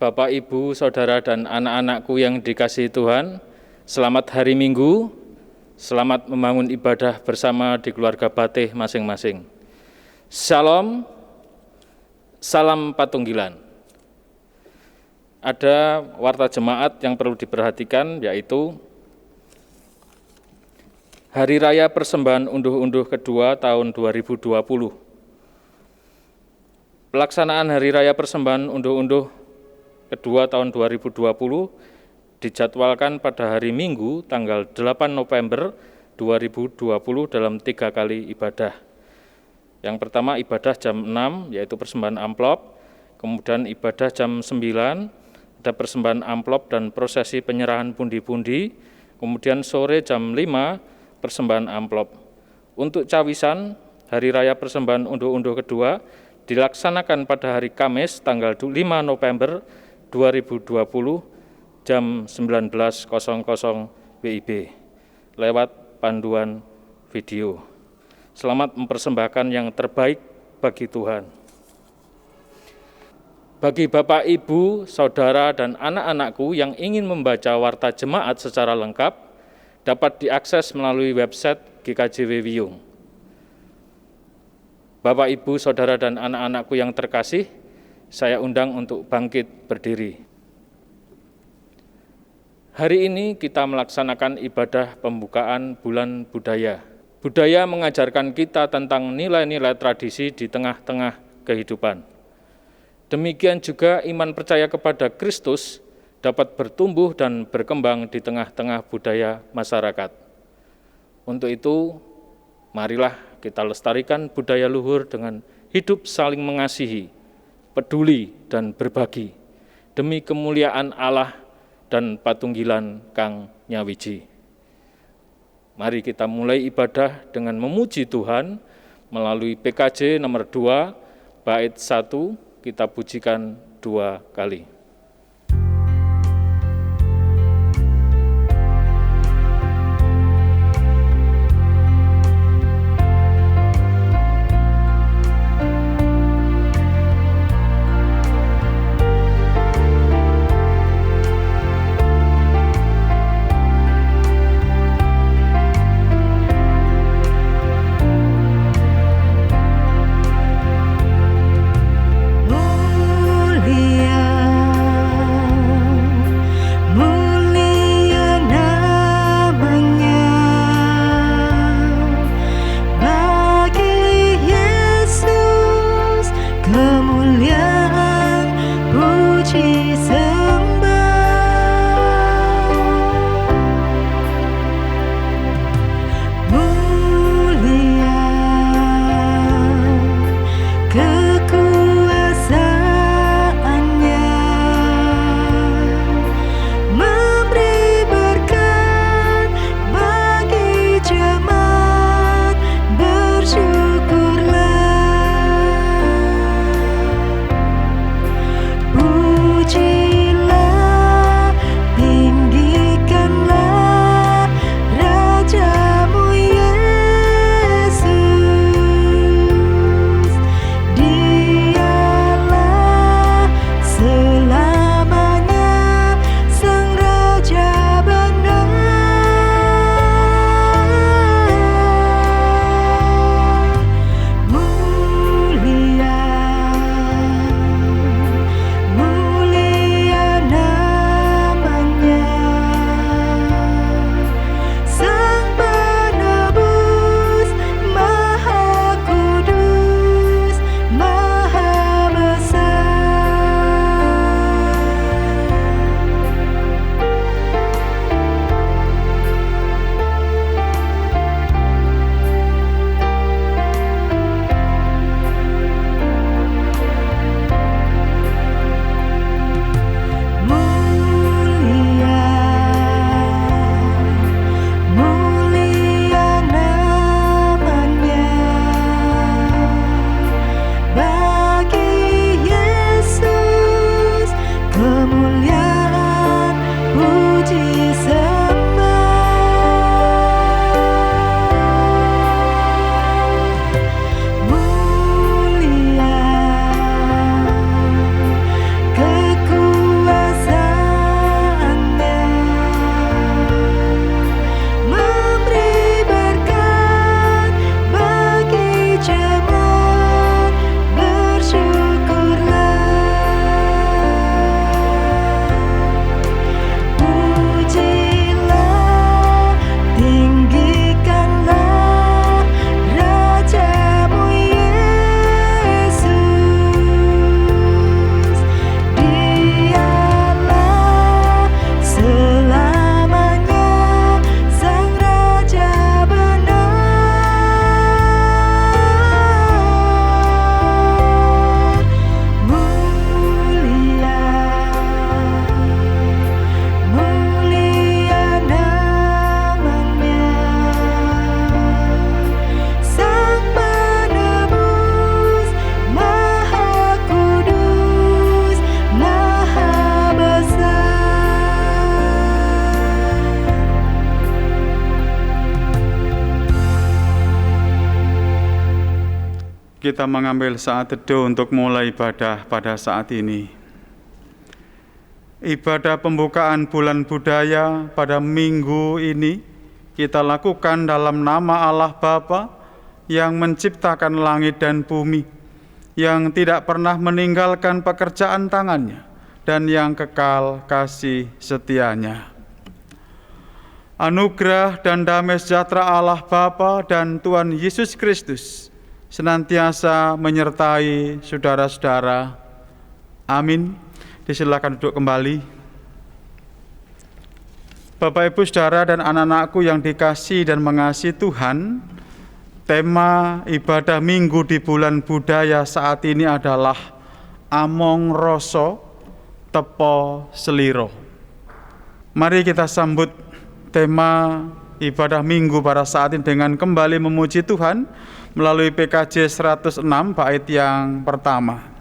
Bapak, Ibu, Saudara, dan anak-anakku yang dikasihi Tuhan, selamat hari Minggu, selamat membangun ibadah bersama di keluarga Batih masing-masing. Shalom, salam Patunggilan. Ada warta jemaat yang perlu diperhatikan, yaitu Hari Raya Persembahan Unduh-Unduh kedua tahun 2020. Pelaksanaan Hari Raya Persembahan Unduh-Unduh kedua tahun 2020 dijadwalkan pada hari Minggu tanggal 8 November 2020 dalam 3 kali ibadah. Yang pertama ibadah jam 6 yaitu persembahan amplop, kemudian ibadah jam 9 ada persembahan amplop dan prosesi penyerahan pundi-pundi, kemudian sore jam 5 persembahan amplop. Untuk cawisan Hari Raya Persembahan Unduh-Unduh kedua dilaksanakan pada hari Kamis tanggal 5 November 2020 jam 19.00 WIB lewat panduan video. Selamat mempersembahkan yang terbaik bagi Tuhan. Bagi Bapak, Ibu, Saudara, dan anak-anakku yang ingin membaca warta jemaat secara lengkap, dapat diakses melalui website GKJW Wiyung. Bapak, Ibu, Saudara, dan anak-anakku yang terkasih, saya undang untuk bangkit berdiri. Hari ini kita melaksanakan ibadah pembukaan Bulan Budaya. Budaya mengajarkan kita tentang nilai-nilai tradisi di tengah-tengah kehidupan. Demikian juga iman percaya kepada Kristus dapat bertumbuh dan berkembang di tengah-tengah budaya masyarakat. Untuk itu, marilah kita lestarikan budaya luhur dengan hidup saling mengasihi, peduli, dan berbagi, demi kemuliaan Allah dan Patunggilan Kang Nyawiji. Mari kita mulai ibadah dengan memuji Tuhan melalui PKJ nomor 2, bait 1, kita pujikan 2 kali. Mulia Kita mengambil saat teduh untuk mulai ibadah pada saat ini. Ibadah pembukaan bulan budaya pada minggu ini kita lakukan dalam nama Allah Bapa yang menciptakan langit dan bumi, yang tidak pernah meninggalkan pekerjaan tangannya, dan yang kekal kasih setianya. Anugerah dan damai sejahtera Allah Bapa dan Tuhan Yesus Kristus senantiasa menyertai saudara-saudara. Amin. Disilakan duduk kembali. Bapak, Ibu, Saudara, dan anak-anakku yang dikasihi dan mengasihi Tuhan, tema ibadah minggu di bulan budaya saat ini adalah Among Rasa Tepo Seliro. Mari kita sambut tema ibadah minggu pada saat ini dengan kembali memuji Tuhan melalui PKJ 106 bait yang pertama.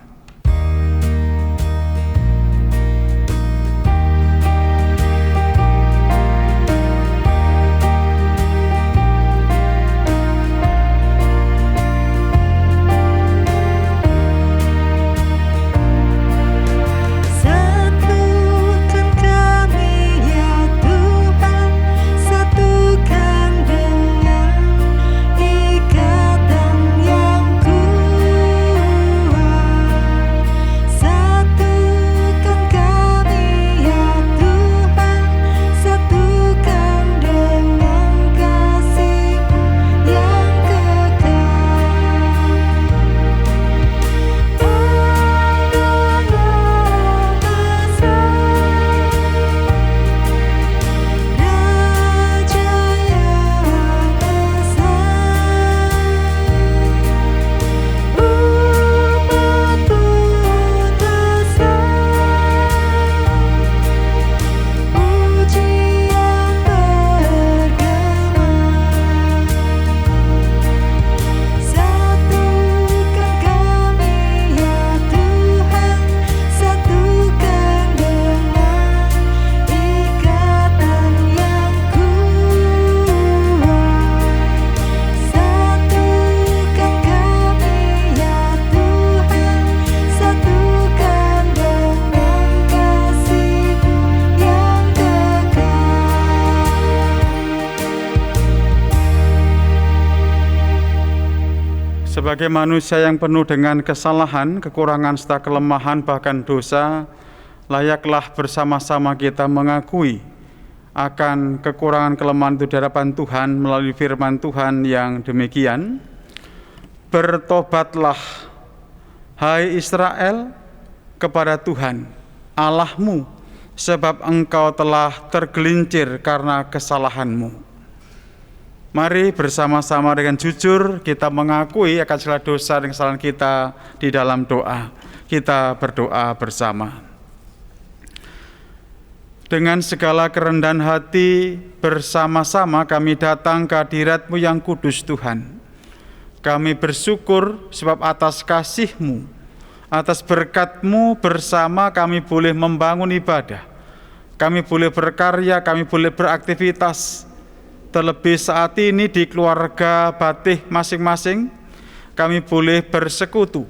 Sebagai manusia yang penuh dengan kesalahan, kekurangan serta kelemahan bahkan dosa, layaklah bersama-sama kita mengakui akan kekurangan kelemahan itu di hadapan Tuhan melalui firman Tuhan yang demikian. Bertobatlah, hai Israel, kepada Tuhan Allahmu, sebab engkau telah tergelincir karena kesalahanmu. Mari bersama-sama dengan jujur kita mengakui akan segala dosa dan kesalahan kita di dalam doa. Kita berdoa bersama. Dengan segala kerendahan hati bersama-sama kami datang ke hadirat-Mu yang kudus Tuhan. Kami bersyukur sebab atas kasih-Mu, atas berkat-Mu bersama kami boleh membangun ibadah. Kami boleh berkarya, kami boleh beraktivitas. Terlebih saat ini di keluarga Batih masing-masing, kami boleh bersekutu.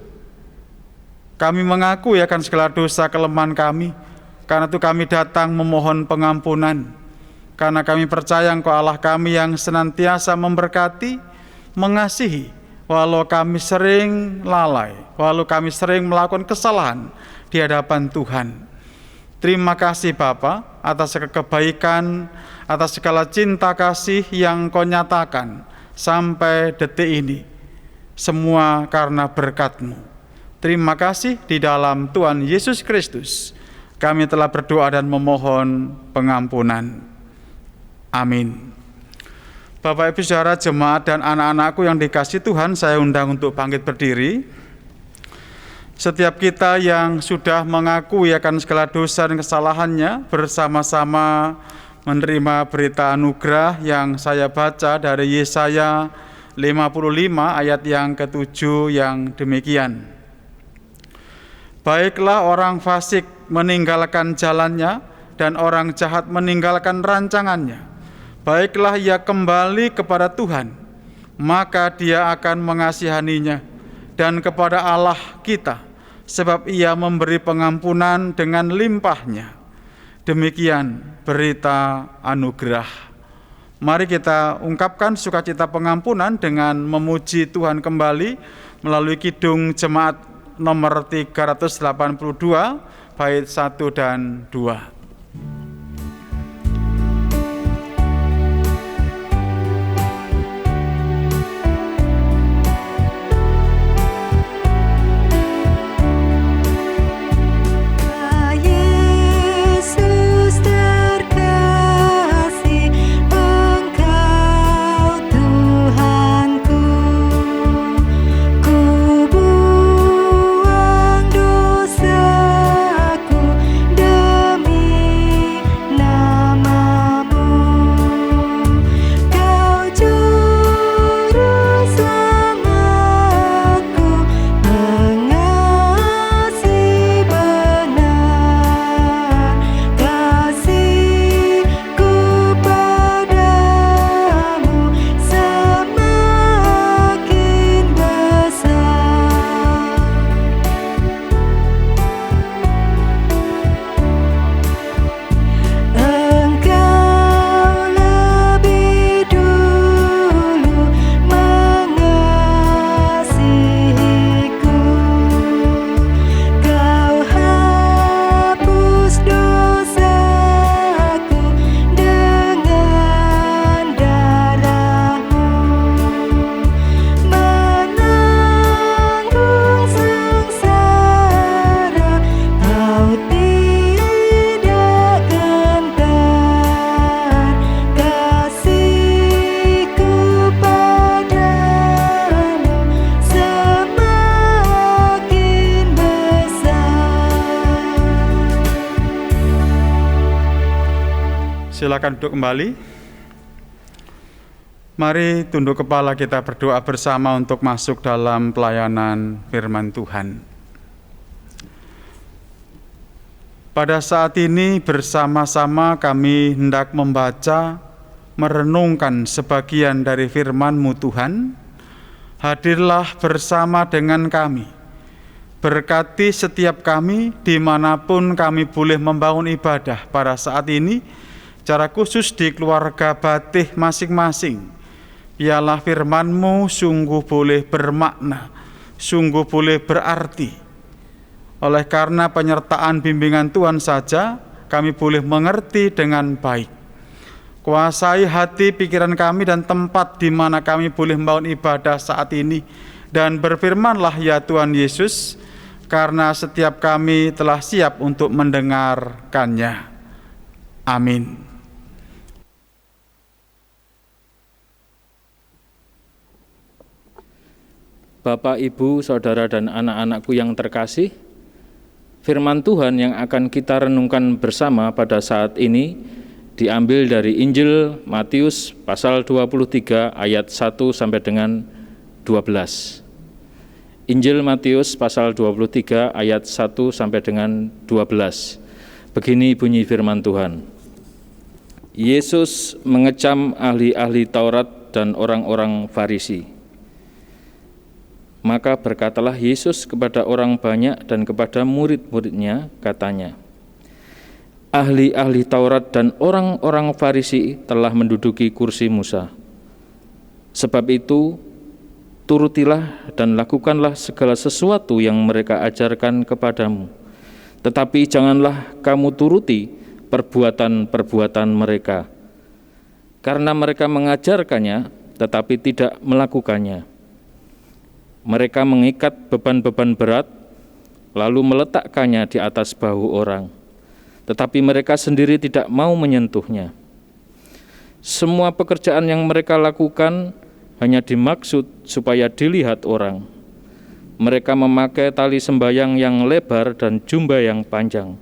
Kami mengakui akan segala dosa kelemahan kami, karena itu kami datang memohon pengampunan. Karena kami percaya Engkau Allah kami yang senantiasa memberkati, mengasihi, walau kami sering lalai, walau kami sering melakukan kesalahan di hadapan Tuhan. Terima kasih Bapa atas kebaikan, atas segala cinta kasih yang Kau nyatakan sampai detik ini. Semua karena berkat-Mu. Terima kasih di dalam Tuhan Yesus Kristus. Kami telah berdoa dan memohon pengampunan. Amin. Bapak, Ibu, Saudara, jemaat dan anak-anakku yang dikasihi Tuhan, saya undang untuk bangkit berdiri. Setiap kita yang sudah mengakui akan segala dosa dan kesalahannya bersama-sama menerima berita anugerah yang saya baca dari Yesaya 55 ayat yang ke-7 yang demikian. Baiklah orang fasik meninggalkan jalannya dan orang jahat meninggalkan rancangannya. Baiklah ia kembali kepada Tuhan, maka Dia akan mengasihaninya dan kepada Allah kita, sebab Ia memberi pengampunan dengan limpahnya. Demikian berita anugerah. Mari kita ungkapkan sukacita pengampunan dengan memuji Tuhan kembali melalui Kidung Jemaat nomor 382, bait 1 dan 2. Silakan duduk kembali. Mari tunduk kepala, kita berdoa bersama untuk masuk dalam pelayanan firman Tuhan. Pada saat ini bersama-sama kami hendak membaca, merenungkan sebagian dari firman-Mu Tuhan. Hadirlah bersama dengan kami. Berkati setiap kami dimanapun kami boleh membangun ibadah pada saat ini, secara khusus di keluarga Batih masing-masing. Biarlah firman-Mu sungguh boleh bermakna, sungguh boleh berarti. Oleh karena penyertaan bimbingan Tuhan saja, kami boleh mengerti dengan baik. Kuasai hati, pikiran kami dan tempat di mana kami boleh membangun ibadah saat ini. Dan berfirmanlah ya Tuhan Yesus, karena setiap kami telah siap untuk mendengarkannya. Amin. Bapak, Ibu, Saudara, dan anak-anakku yang terkasih, firman Tuhan yang akan kita renungkan bersama pada saat ini diambil dari Injil Matius pasal 23 ayat 1 sampai dengan 12. Injil Matius pasal 23 ayat 1 sampai dengan 12. Begini bunyi firman Tuhan. Yesus mengecam ahli-ahli Taurat dan orang-orang Farisi. Maka berkatalah Yesus kepada orang banyak dan kepada murid-murid-Nya, katanya, ahli-ahli Taurat dan orang-orang Farisi telah menduduki kursi Musa. Sebab itu, turutilah dan lakukanlah segala sesuatu yang mereka ajarkan kepadamu. Tetapi janganlah kamu turuti perbuatan-perbuatan mereka, karena mereka mengajarkannya tetapi tidak melakukannya. Mereka mengikat beban-beban berat, lalu meletakkannya di atas bahu orang, tetapi mereka sendiri tidak mau menyentuhnya. Semua pekerjaan yang mereka lakukan hanya dimaksud supaya dilihat orang. Mereka memakai tali sembayang yang lebar dan jubah yang panjang.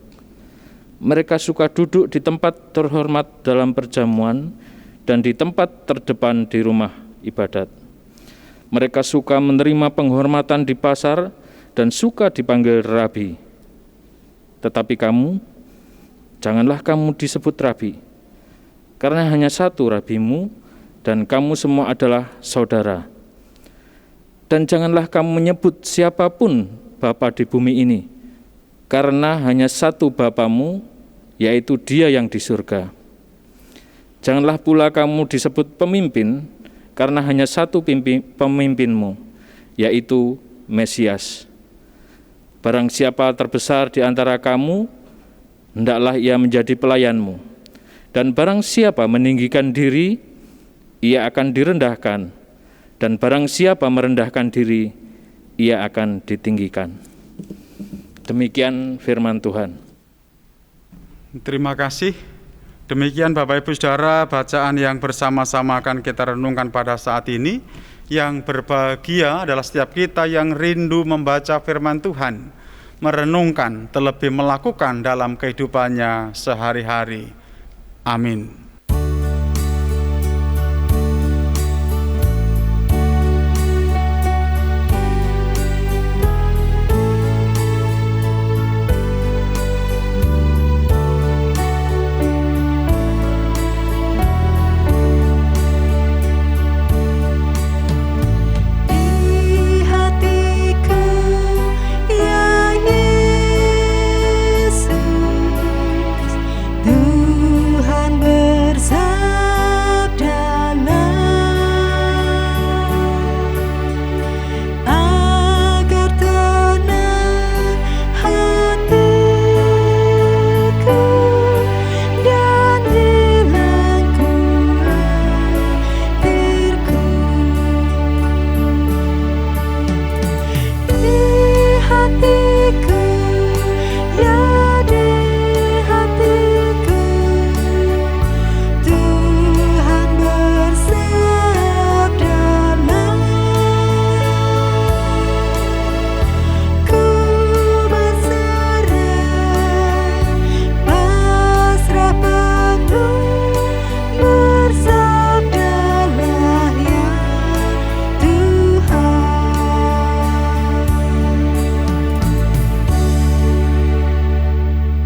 Mereka suka duduk di tempat terhormat dalam perjamuan dan di tempat terdepan di rumah ibadat. Mereka suka menerima penghormatan di pasar dan suka dipanggil rabi. Tetapi kamu, janganlah kamu disebut rabi, karena hanya satu rabimu, dan kamu semua adalah saudara. Dan janganlah kamu menyebut siapapun bapa di bumi ini, karena hanya satu Bapamu, yaitu Dia yang di surga. Janganlah pula kamu disebut pemimpin, karena hanya satu pemimpinmu, yaitu Mesias. Barang siapa terbesar di antara kamu, hendaklah ia menjadi pelayanmu. Dan barang siapa meninggikan diri, ia akan direndahkan. Dan barang siapa merendahkan diri, ia akan ditinggikan. Demikian firman Tuhan. Terima kasih. Demikian Bapak Ibu Saudara, bacaan yang bersama-sama akan kita renungkan pada saat ini. Yang berbahagia adalah setiap kita yang rindu membaca firman Tuhan, merenungkan, terlebih melakukan dalam kehidupannya sehari-hari. Amin.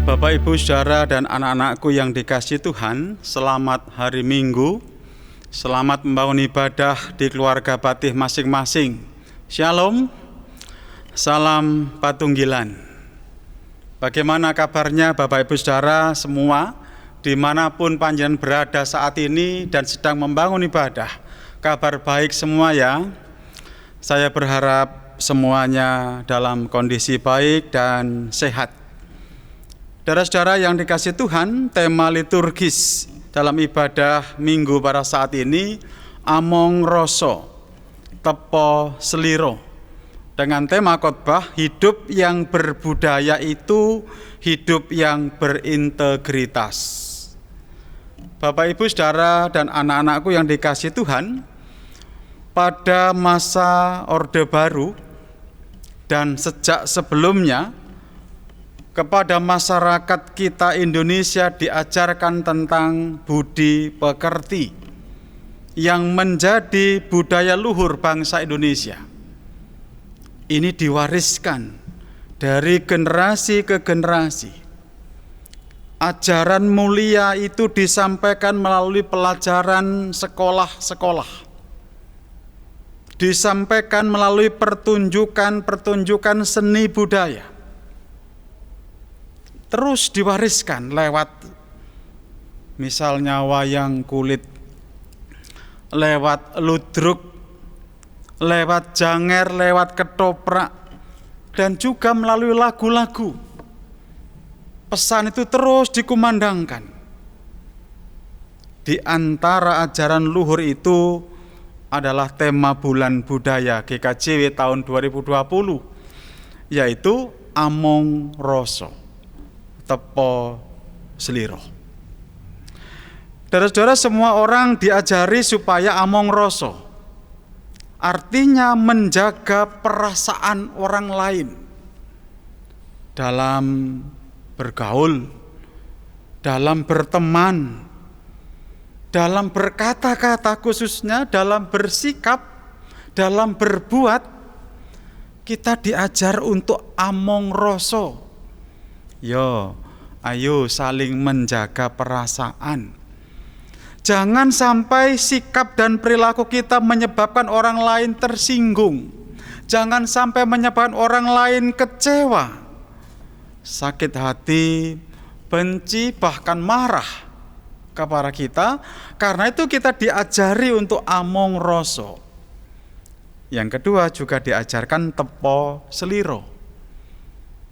Bapak, Ibu, Saudara, dan anak-anakku yang dikasihi Tuhan, selamat hari Minggu, selamat membangun ibadah di keluarga Batih masing-masing. Shalom, salam patunggilan. Bagaimana kabarnya Bapak, Ibu, Saudara semua, dimanapun panjenengan berada saat ini dan sedang membangun ibadah? Kabar baik semua ya. Saya berharap semuanya dalam kondisi baik dan sehat. Saudara-saudara yang dikasihi Tuhan, tema liturgis dalam ibadah Minggu pada saat ini Among Rasa Tepo Slira, dengan tema khotbah hidup yang berbudaya itu hidup yang berintegritas. Bapak, Ibu, Saudara, dan anak-anakku yang dikasihi Tuhan, pada masa Orde Baru dan sejak sebelumnya, kepada masyarakat kita Indonesia diajarkan tentang budi pekerti yang menjadi budaya luhur bangsa Indonesia. Ini diwariskan dari generasi ke generasi. Ajaran mulia itu disampaikan melalui pelajaran sekolah-sekolah, disampaikan melalui pertunjukan-pertunjukan seni budaya, terus diwariskan lewat misalnya wayang kulit, lewat ludruk, lewat janger, lewat ketoprak, dan juga melalui lagu-lagu. Pesan itu terus dikumandangkan. Di antara ajaran luhur itu adalah tema Bulan Budaya GKJW tahun 2020, yaitu Among Rasa Tepo Slira. Saudara-saudara, semua orang diajari supaya among rasa, artinya menjaga perasaan orang lain dalam bergaul, dalam berteman, dalam berkata-kata, khususnya dalam bersikap, dalam berbuat. Kita diajar untuk among rasa. Ayo saling menjaga perasaan. Jangan sampai sikap dan perilaku kita menyebabkan orang lain tersinggung, Jangan sampai menyebabkan orang lain kecewa, sakit hati, benci, bahkan marah kepada kita. Karena itu kita diajari untuk among rasa. Yang kedua juga diajarkan tepo seliro.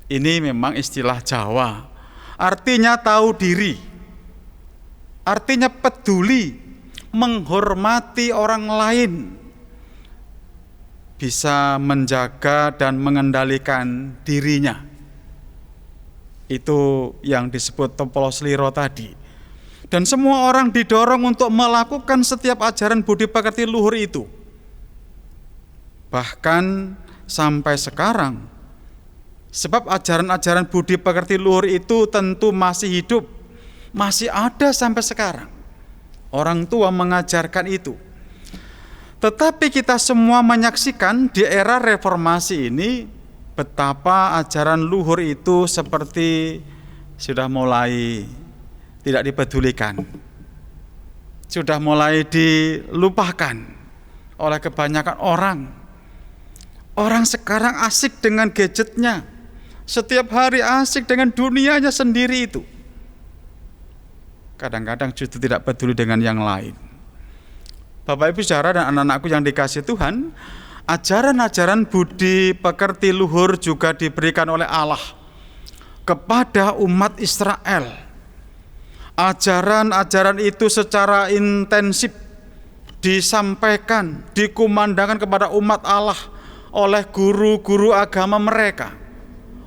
Ini memang istilah Jawa, artinya tahu diri, artinya peduli, menghormati orang lain, bisa menjaga dan mengendalikan dirinya. Itu yang disebut tepo seliro tadi. Dan semua orang didorong untuk melakukan setiap ajaran budi pekerti luhur itu. Bahkan sampai sekarang, sebab ajaran-ajaran budi pekerti luhur itu tentu masih hidup, masih ada sampai sekarang. Orang tua mengajarkan itu. Tetapi kita semua menyaksikan di era reformasi ini betapa ajaran luhur itu seperti sudah mulai tidak dipedulikan, sudah mulai dilupakan oleh kebanyakan orang. Orang sekarang asik dengan gadgetnya, setiap hari asik dengan dunianya sendiri itu. Kadang-kadang justru tidak peduli dengan yang lain. Bapak Ibu saudara dan anak-anakku yang dikasihi Tuhan, ajaran-ajaran budi pekerti luhur juga diberikan oleh Allah kepada umat Israel. Ajaran-ajaran itu secara intensif disampaikan, dikumandangkan kepada umat Allah oleh guru-guru agama mereka,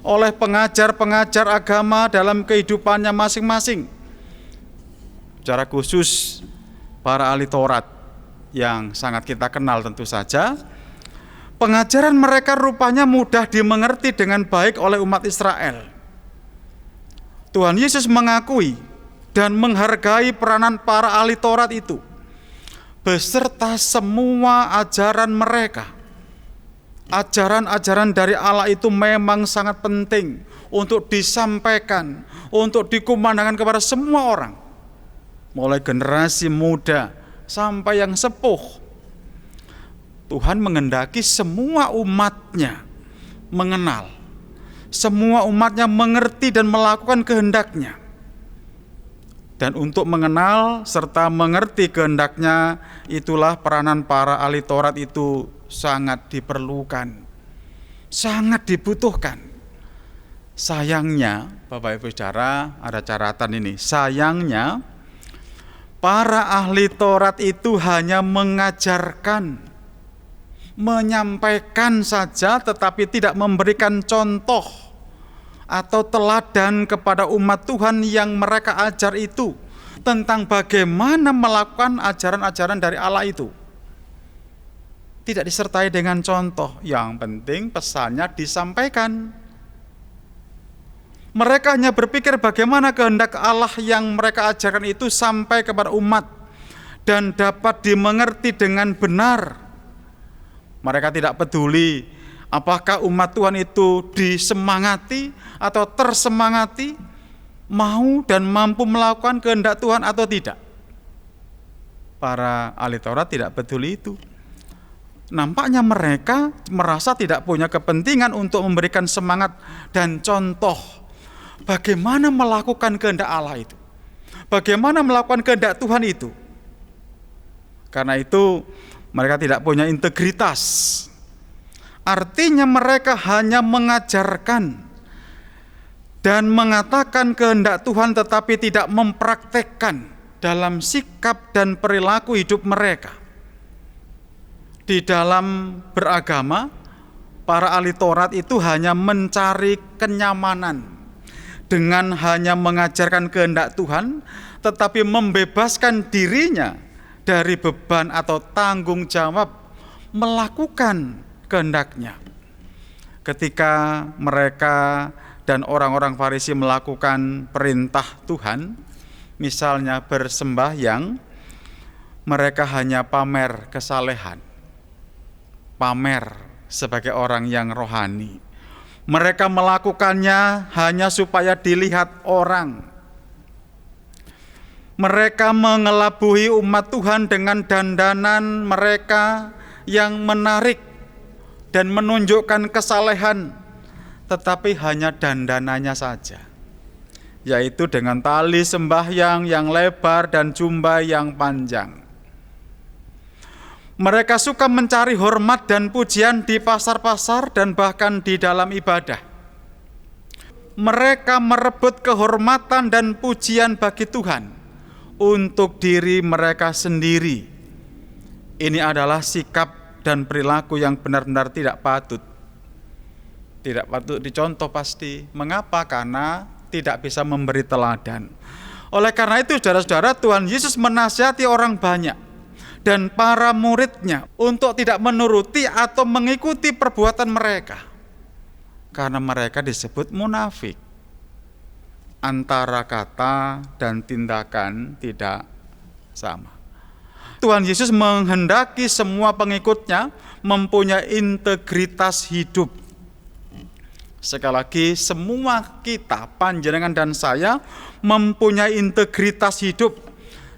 oleh pengajar-pengajar agama dalam kehidupannya masing-masing. Secara khusus para ahli Taurat yang sangat kita kenal tentu saja, pengajaran mereka rupanya mudah dimengerti dengan baik oleh umat Israel. Tuhan Yesus mengakui dan menghargai peranan para ahli Taurat itu beserta semua ajaran mereka. Ajaran-ajaran dari Allah itu memang sangat penting untuk disampaikan, untuk dikumandangkan kepada semua orang, mulai generasi muda sampai yang sepuh. Tuhan menghendaki semua umatnya mengenal, semua umatnya mengerti dan melakukan kehendaknya. Dan untuk mengenal serta mengerti kehendaknya, itulah peranan para ahli Taurat itu sangat diperlukan, sangat dibutuhkan. Sayangnya, Bapak Ibu saudara, ada catatan ini. Sayangnya, para ahli Taurat itu hanya mengajarkan, menyampaikan saja, tetapi tidak memberikan contoh atau teladan kepada umat Tuhan yang mereka ajar itu tentang bagaimana melakukan ajaran-ajaran dari Allah itu. Tidak disertai dengan contoh. Yang penting pesannya disampaikan. Mereka hanya berpikir bagaimana kehendak Allah yang mereka ajarkan itu sampai kepada umat dan dapat dimengerti dengan benar. Mereka tidak peduli apakah umat Tuhan itu disemangati atau tersemangati, mau dan mampu melakukan kehendak Tuhan atau tidak. Para ahli Taurat tidak peduli itu. Nampaknya mereka merasa tidak punya kepentingan untuk memberikan semangat dan contoh bagaimana melakukan kehendak Allah itu, bagaimana melakukan kehendak Tuhan itu. Karena itu mereka tidak punya integritas. Artinya mereka hanya mengajarkan dan mengatakan kehendak Tuhan tetapi tidak mempraktekkan dalam sikap dan perilaku hidup mereka. Di dalam beragama, para ahli Taurat itu hanya mencari kenyamanan dengan hanya mengajarkan kehendak Tuhan, tetapi membebaskan dirinya dari beban atau tanggung jawab melakukan kehendaknya. Ketika mereka dan orang-orang Farisi melakukan perintah Tuhan, misalnya bersembahyang, mereka hanya pamer kesalehan, pamer sebagai orang yang rohani. Mereka melakukannya hanya supaya dilihat orang. Mereka mengelabui umat Tuhan dengan dandanan mereka yang menarik dan menunjukkan kesalehan, tetapi hanya dandanannya saja, yaitu dengan tali sembahyang yang lebar dan jubah yang panjang. Mereka suka mencari hormat dan pujian di pasar-pasar dan bahkan di dalam ibadah. Mereka merebut kehormatan dan pujian bagi Tuhan untuk diri mereka sendiri. Ini adalah sikap dan perilaku yang benar-benar tidak patut dicontoh pasti. Mengapa? Karena tidak bisa memberi teladan. Oleh karena itu, saudara-saudara, Tuhan Yesus menasihati orang banyak dan para muridnya untuk tidak menuruti atau mengikuti perbuatan mereka, karena mereka disebut munafik. Antara kata dan tindakan tidak sama. Tuhan Yesus menghendaki semua pengikutnya mempunyai integritas hidup. Sekali lagi, semua kita, panjenengan dan saya, mempunyai integritas hidup.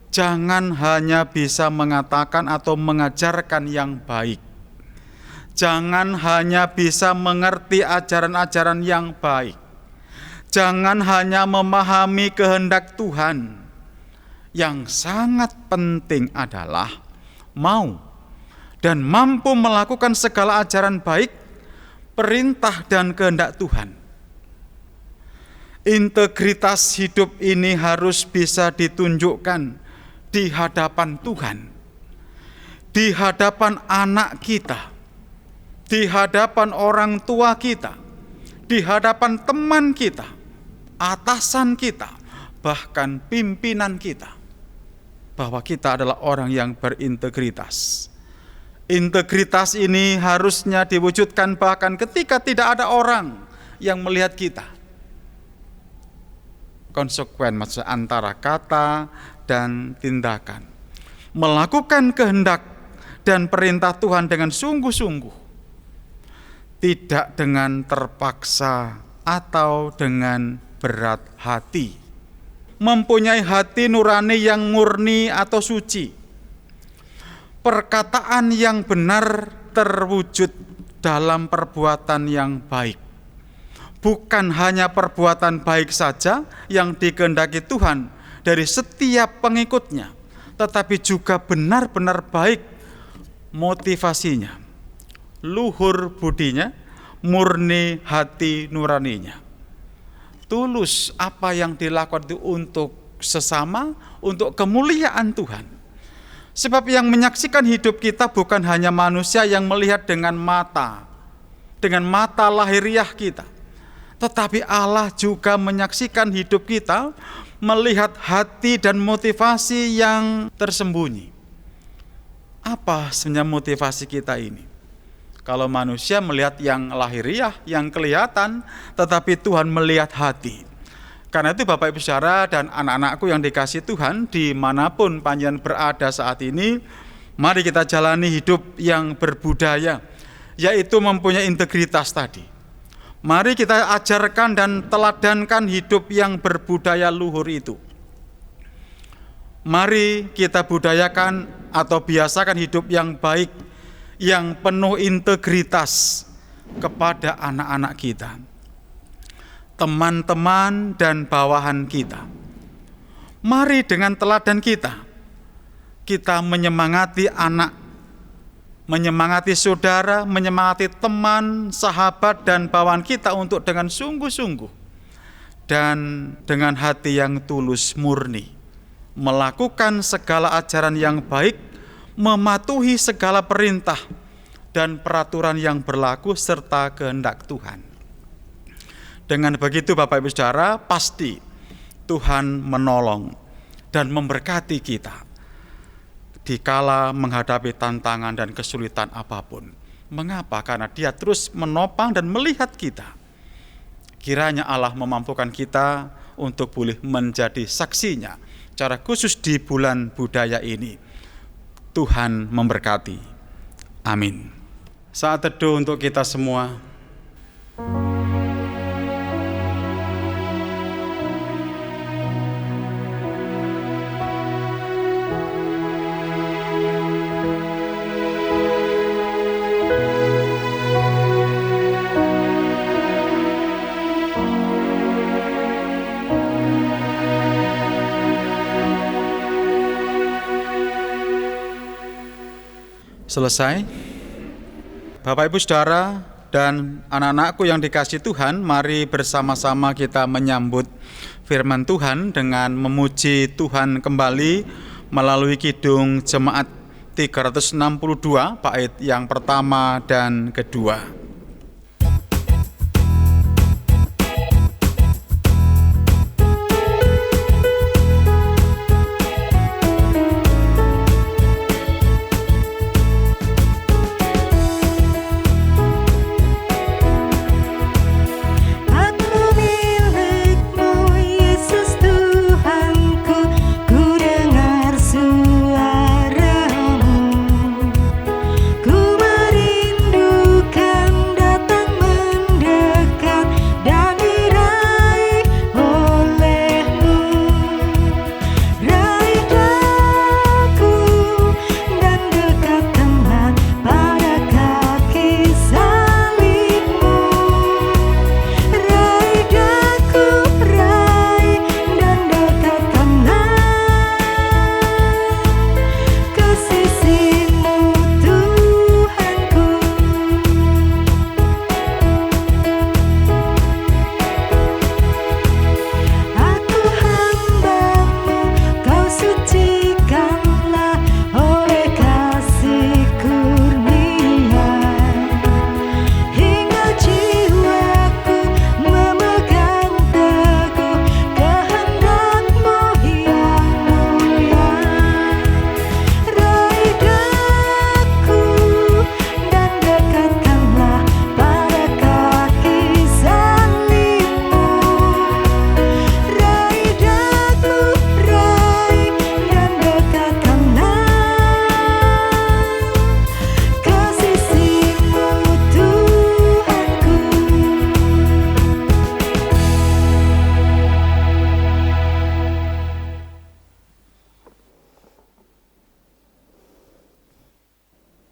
Jangan hanya bisa mengatakan atau mengajarkan yang baik. Jangan hanya bisa mengerti ajaran-ajaran yang baik. Jangan hanya memahami kehendak Tuhan. Yang sangat penting adalah mau dan mampu melakukan segala ajaran baik, perintah dan kehendak Tuhan. Integritas hidup ini harus bisa ditunjukkan di hadapan Tuhan, di hadapan anak kita, di hadapan orang tua kita, di hadapan teman kita, atasan kita, bahkan pimpinan kita, bahwa kita adalah orang yang berintegritas. Integritas ini harusnya diwujudkan bahkan ketika tidak ada orang yang melihat kita. Konsekuen maksudnya antara kata dan tindakan. Melakukan kehendak dan perintah Tuhan dengan sungguh-sungguh. Tidak dengan terpaksa atau dengan berat hati. Mempunyai hati nurani yang murni atau suci. Perkataan yang benar terwujud dalam perbuatan yang baik. Bukan hanya perbuatan baik saja yang dikehendaki Tuhan dari setiap pengikutnya, tetapi juga benar-benar baik motivasinya, luhur budinya, murni hati nuraninya. Tulus apa yang dilakukan itu untuk sesama, untuk kemuliaan Tuhan. Sebab yang menyaksikan hidup kita bukan hanya manusia yang melihat dengan mata lahiriah kita, tetapi Allah juga menyaksikan hidup kita, melihat hati dan motivasi yang tersembunyi. Apa sebenarnya motivasi kita ini? Kalau manusia melihat yang lahiriah, yang kelihatan, tetapi Tuhan melihat hati. Karena itu Bapak Ibu Saudara dan anak-anakku yang dikasihi Tuhan, dimanapun panjenengan berada saat ini, mari kita jalani hidup yang berbudaya, yaitu mempunyai integritas tadi. Mari kita ajarkan dan teladankan hidup yang berbudaya luhur itu. Mari kita budayakan atau biasakan hidup yang baik, yang penuh integritas kepada anak-anak kita, teman-teman dan bawahan kita. Mari dengan teladan kita menyemangati anak, menyemangati saudara, menyemangati teman, sahabat dan bawahan kita untuk dengan sungguh-sungguh dan dengan hati yang tulus murni melakukan segala ajaran yang baik, mematuhi segala perintah dan peraturan yang berlaku serta kehendak Tuhan. Dengan begitu Bapak Ibu Saudara, pasti Tuhan menolong dan memberkati kita dikala menghadapi tantangan dan kesulitan apapun. Mengapa? Karena Dia terus menopang dan melihat kita. Kiranya Allah memampukan kita untuk boleh menjadi saksinya, secara khusus di bulan budaya ini. Tuhan memberkati. Amin. Saat teduh untuk kita semua. selesai. Bapak Ibu Saudara dan anak-anakku yang dikasihi Tuhan, mari bersama-sama kita menyambut firman Tuhan dengan memuji Tuhan kembali melalui kidung jemaat 362 bait yang pertama dan kedua.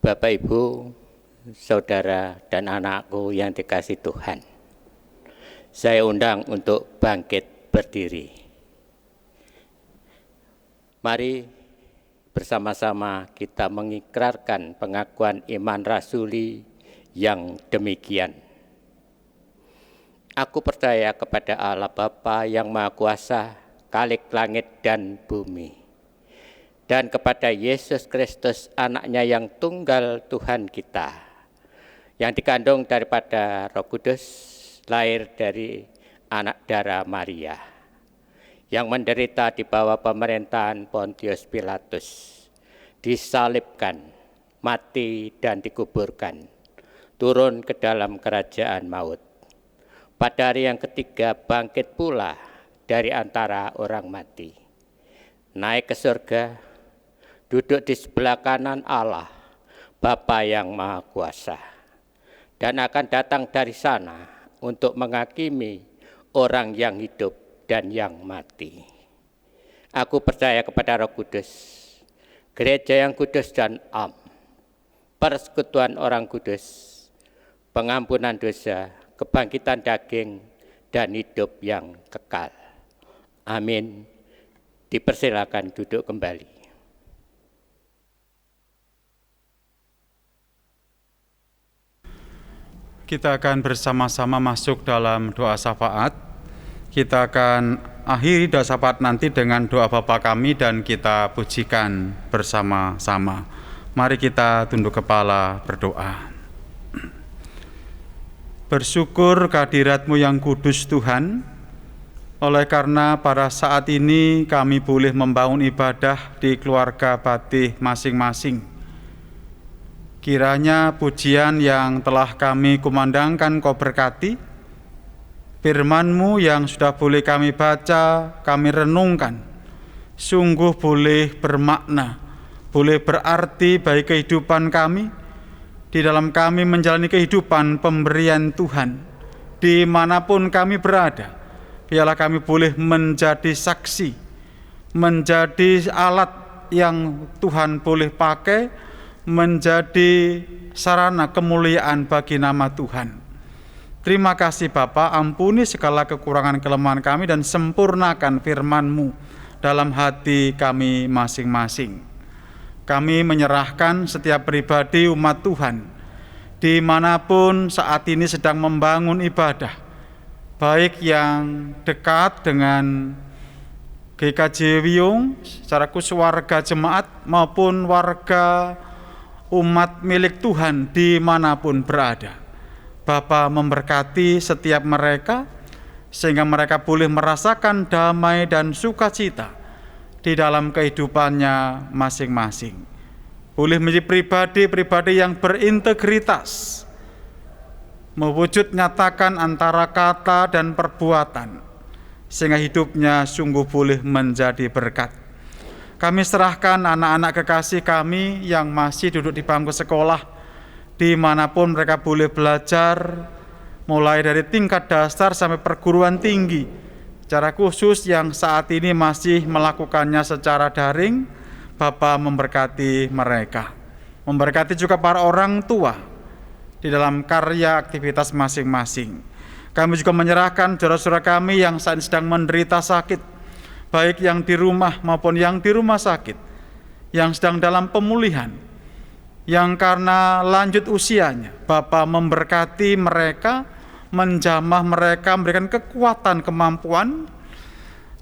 Bapak, Ibu, Saudara, dan anakku yang dikasihi Tuhan, saya undang untuk bangkit berdiri. Mari bersama-sama kita mengikrarkan pengakuan iman rasuli yang demikian. Aku percaya kepada Allah Bapa yang Maha Kuasa, Khalik langit dan bumi, dan kepada Yesus Kristus, anaknya yang tunggal Tuhan kita, yang dikandung daripada Roh Kudus, lahir dari anak darah Maria, yang menderita di bawah pemerintahan Pontius Pilatus, disalibkan, mati dan dikuburkan, turun ke dalam kerajaan maut. Pada hari yang ketiga bangkit pula dari antara orang mati, naik ke surga, duduk di sebelah kanan Allah, Bapa yang Maha Kuasa, dan akan datang dari sana untuk menghakimi orang yang hidup dan yang mati. Aku percaya kepada Roh Kudus, gereja yang kudus dan am, persekutuan orang kudus, pengampunan dosa, kebangkitan daging, dan hidup yang kekal. Amin. Dipersilakan duduk kembali. Kita akan bersama-sama masuk dalam doa syafaat. Kita akan akhiri doa syafaat nanti dengan doa Bapa kami dan kita pujikan bersama-sama. Mari kita tunduk kepala berdoa. Bersyukur kehadirat-Mu yang kudus Tuhan, oleh karena pada saat ini kami boleh membangun ibadah di keluarga Batih masing-masing. Kiranya pujian yang telah kami kumandangkan Kau berkati, firman-Mu yang sudah boleh kami baca, kami renungkan, sungguh boleh bermakna, boleh berarti bagi kehidupan kami, di dalam kami menjalani kehidupan pemberian Tuhan, dimanapun kami berada. Biarlah kami boleh menjadi saksi, menjadi alat yang Tuhan boleh pakai, menjadi sarana kemuliaan bagi nama Tuhan. Terima kasih Bapa, ampuni segala kekurangan kelemahan kami dan sempurnakan firman-Mu dalam hati kami masing-masing. Kami menyerahkan setiap pribadi umat Tuhan, dimanapun saat ini sedang membangun ibadah, baik yang dekat dengan GKJ Wiyung secara khusus warga jemaat maupun warga umat milik Tuhan dimanapun berada. Bapa memberkati setiap mereka sehingga mereka boleh merasakan damai dan sukacita di dalam kehidupannya masing-masing. Boleh menjadi pribadi-pribadi yang berintegritas, mewujud nyatakan antara kata dan perbuatan, sehingga hidupnya sungguh boleh menjadi berkat. Kami serahkan anak-anak kekasih kami yang masih duduk di bangku sekolah, dimanapun mereka boleh belajar, mulai dari tingkat dasar sampai perguruan tinggi, secara khusus yang saat ini masih melakukannya secara daring. Bapa memberkati mereka, memberkati juga para orang tua di dalam karya aktivitas masing-masing. Kami juga menyerahkan saudara-saudara kami yang saat ini sedang menderita sakit, baik yang di rumah maupun yang di rumah sakit, yang sedang dalam pemulihan, yang karena lanjut usianya. Bapa memberkati mereka, menjamah mereka, memberikan kekuatan, kemampuan,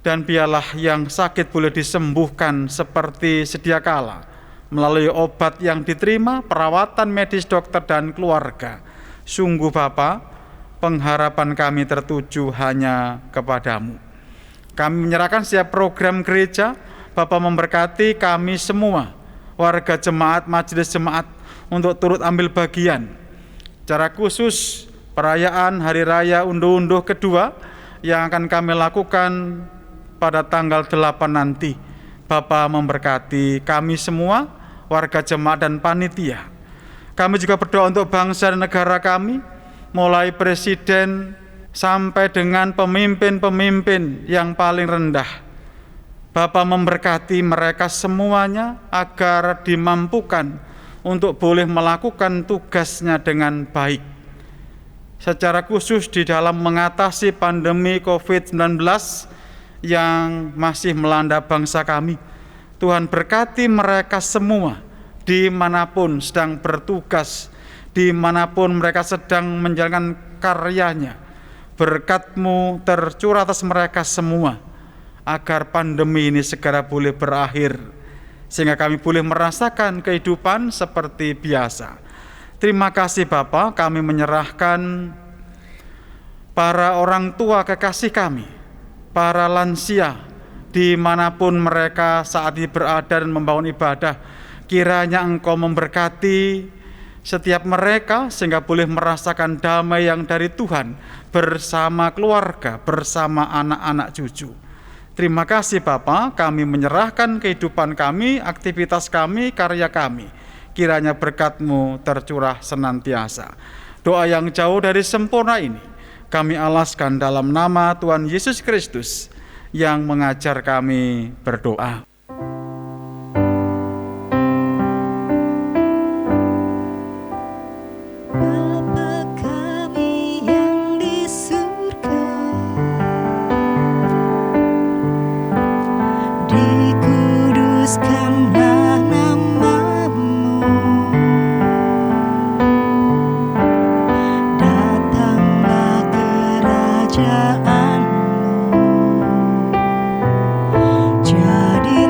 dan biarlah yang sakit boleh disembuhkan seperti sedia kala melalui obat yang diterima, perawatan medis dokter dan keluarga. Sungguh Bapa, pengharapan kami tertuju hanya kepadamu. Kami menyerahkan setiap program gereja. Bapa memberkati kami semua, warga jemaat, majelis jemaat, untuk turut ambil bagian. Secara khusus perayaan Hari Raya Unduh-Unduh kedua yang akan kami lakukan pada tanggal 8 nanti. Bapa memberkati kami semua, warga jemaat dan panitia. Kami juga berdoa untuk bangsa dan negara kami, mulai presiden sampai dengan pemimpin-pemimpin yang paling rendah. Bapa memberkati mereka semuanya agar dimampukan untuk boleh melakukan tugasnya dengan baik. Secara khusus di dalam mengatasi pandemi COVID-19 yang masih melanda bangsa kami, Tuhan berkati mereka semua dimanapun sedang bertugas, dimanapun mereka sedang menjalankan karyanya. Berkat-Mu tercurah atas mereka semua, agar pandemi ini segera boleh berakhir, sehingga kami boleh merasakan kehidupan seperti biasa. Terima kasih Bapa, kami menyerahkan para orang tua kekasih kami, para lansia, dimanapun mereka saat ini berada dan membangun ibadah. Kiranya Engkau memberkati setiap mereka sehingga boleh merasakan damai yang dari Tuhan bersama keluarga, bersama anak-anak cucu. Terima kasih Bapa, kami menyerahkan kehidupan kami, aktivitas kami, karya kami. Kiranya berkat-Mu tercurah senantiasa. Doa yang jauh dari sempurna ini kami alaskan dalam nama Tuhan Yesus Kristus yang mengajar kami berdoa. Jadi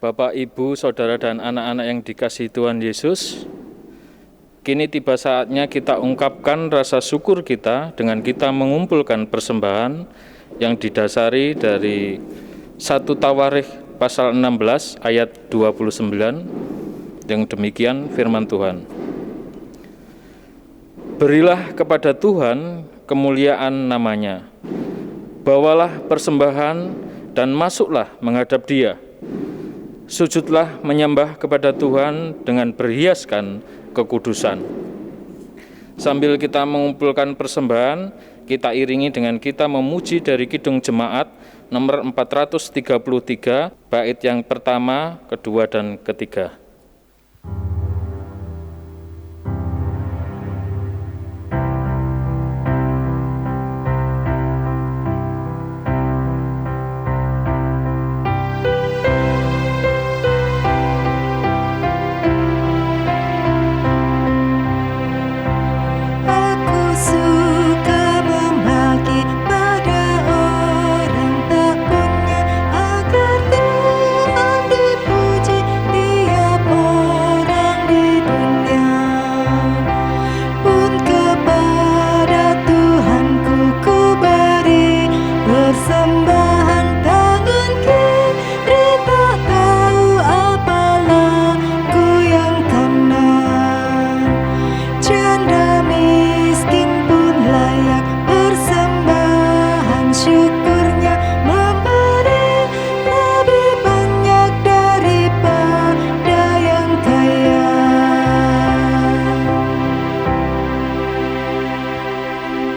Bapak, Ibu, Saudara, dan anak-anak yang dikasihi Tuhan Yesus, kini tiba saatnya kita ungkapkan rasa syukur kita dengan kita mengumpulkan persembahan yang didasari dari 1 Tawarikh pasal 16 ayat 29, yang demikian firman Tuhan. Berilah kepada Tuhan kemuliaan namanya, bawalah persembahan dan masuklah menghadap Dia. Sujudlah menyembah kepada Tuhan dengan berhiaskan kekudusan. Sambil kita mengumpulkan persembahan, kita iringi dengan kita memuji dari Kidung Jemaat nomor 433, bait yang pertama, kedua, dan ketiga.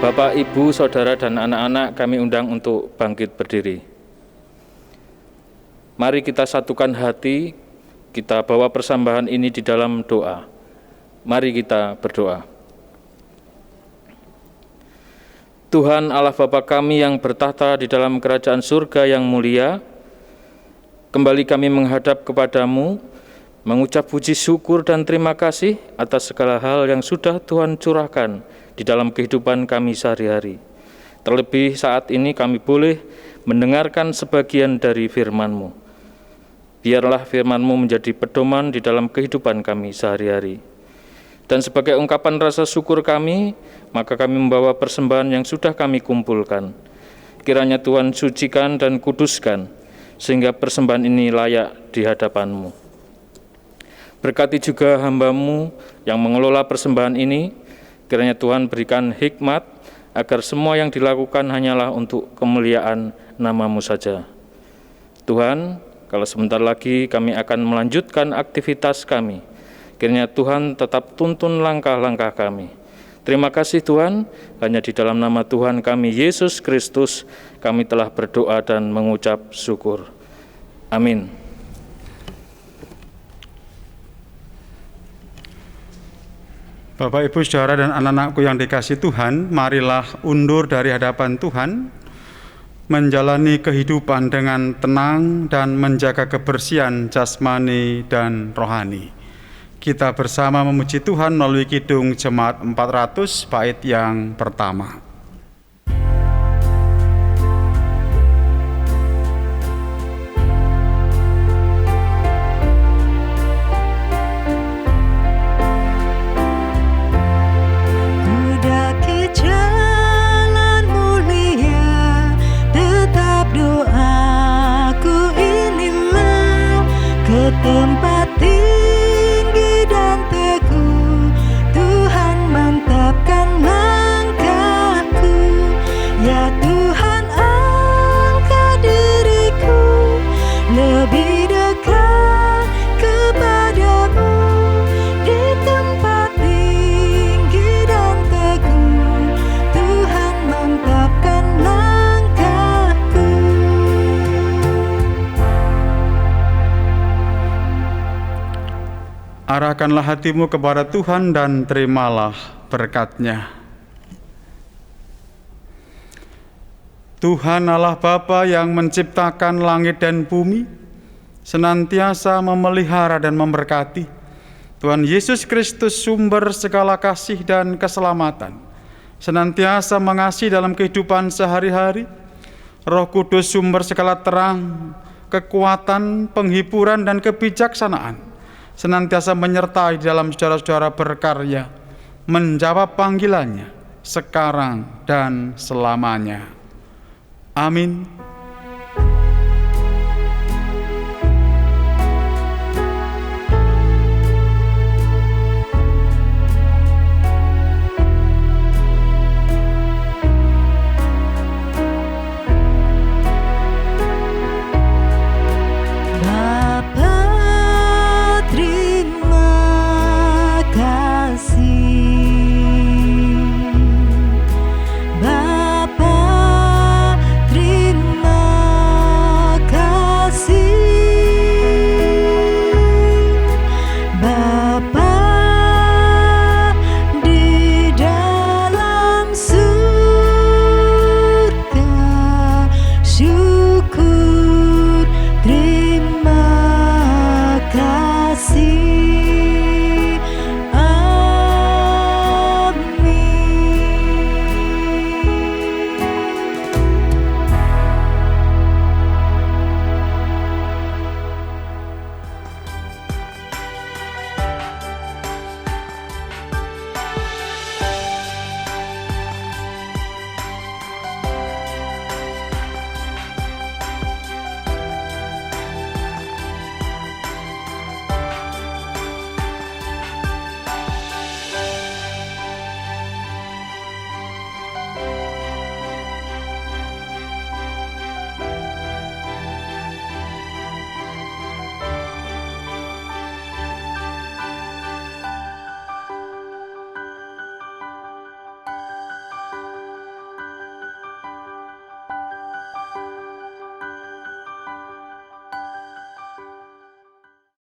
Bapak, Ibu, Saudara, dan anak-anak kami undang untuk bangkit berdiri. Mari kita satukan hati, kita bawa persembahan ini di dalam doa. Mari kita berdoa. Tuhan Allah Bapa kami yang bertahta di dalam kerajaan surga yang mulia, kembali kami menghadap kepadamu, mengucap puji syukur dan terima kasih atas segala hal yang sudah Tuhan curahkan di dalam kehidupan kami sehari-hari. Terlebih saat ini kami boleh mendengarkan sebagian dari firman-Mu. Biarlah firman-Mu menjadi pedoman di dalam kehidupan kami sehari-hari. Dan sebagai ungkapan rasa syukur kami, maka kami membawa persembahan yang sudah kami kumpulkan. Kiranya Tuhan sucikan dan kuduskan, sehingga persembahan ini layak di hadapan-Mu. Berkati juga hamba-Mu yang mengelola persembahan ini, kiranya Tuhan berikan hikmat agar semua yang dilakukan hanyalah untuk kemuliaan nama-Mu saja. Tuhan, kalau sebentar lagi kami akan melanjutkan aktivitas kami, kiranya Tuhan tetap tuntun langkah-langkah kami. Terima kasih Tuhan, hanya di dalam nama Tuhan kami Yesus Kristus kami telah berdoa dan mengucap syukur. Amin. Bapak, Ibu, Saudara, dan anak-anakku yang dikasihi Tuhan, marilah undur dari hadapan Tuhan, menjalani kehidupan dengan tenang dan menjaga kebersihan jasmani dan rohani. Kita bersama memuji Tuhan melalui Kidung Jemaat 400, bait yang pertama. Tempat tinggi dan teguh, Tuhan mantapkan langkahku. Ya Tuhan, angkat diriku lebih dekat kepadamu. Di tempat tinggi dan teguh, Tuhan mantapkan langkahku. Arahkanlah hatimu kepada Tuhan dan terimalah berkat-Nya. Tuhan Allah Bapa yang menciptakan langit dan bumi, senantiasa memelihara dan memberkati. Tuhan Yesus Kristus, sumber segala kasih dan keselamatan, senantiasa mengasihi dalam kehidupan sehari-hari. Roh Kudus, sumber segala terang, kekuatan, penghiburan, dan kebijaksanaan senantiasa menyertai dalam saudara-saudara berkarya, menjawab panggilannya sekarang dan selamanya. Amin.